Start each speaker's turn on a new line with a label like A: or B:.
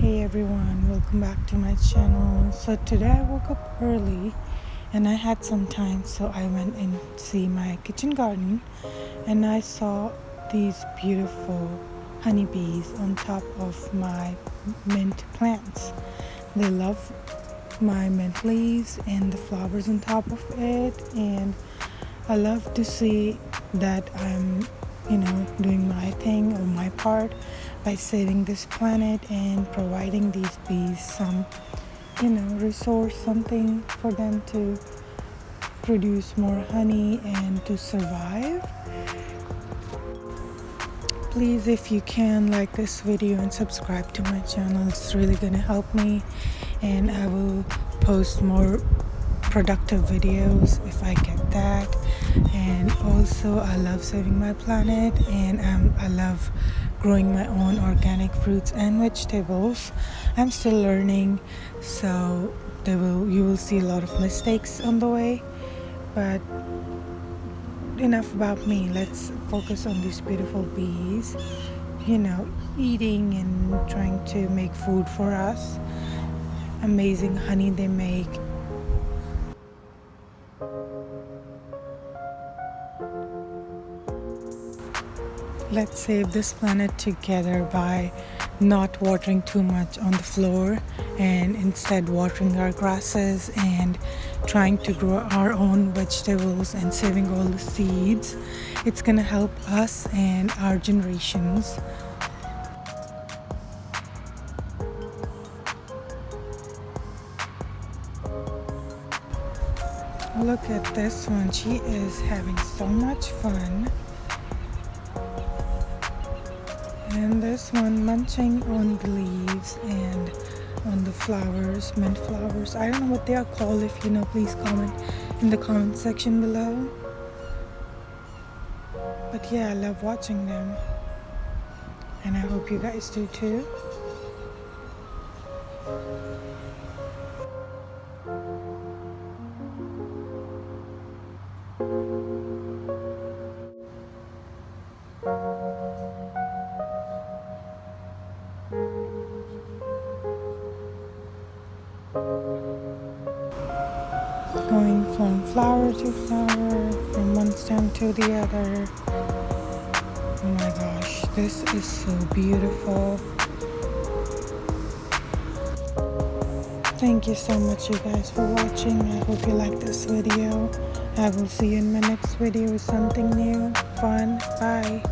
A: Hey everyone, welcome back to my channel. So today I woke up early and I had some time, so I went and see my kitchen garden and I saw these beautiful honeybees on top of my mint plants. They love my mint leaves and the flowers on top of it, and I love to see that I'm doing my thing or my part by saving this planet and providing these bees some resource, something for them to produce more honey and to survive. Please, if you can, like this video and subscribe to my channel. It's really gonna help me, and I will post more productive videos if I get that. And also I love saving my planet, and I love growing my own organic fruits and vegetables. I'm still learning, so you will see a lot of mistakes on the way, but enough about me. Let's focus on these beautiful bees, eating and trying to make food for us. Amazing honey they make. Let's save this planet together by not watering too much on the floor and instead watering our grasses and trying to grow our own vegetables and saving all the seeds. It's gonna help us and our generations. Look at this one. She is having so much fun. And this one munching on the leaves and on the flowers, mint flowers. I don't know what they are called. If you know, please comment in the comment section below. But yeah, I love watching them, and I hope you guys do too. Going from flower to flower, from one stem to the other. Oh my gosh, this is so beautiful. Thank you so much, you guys, for watching. I hope you like this video. I will see you in my next video with something new, fun. Bye.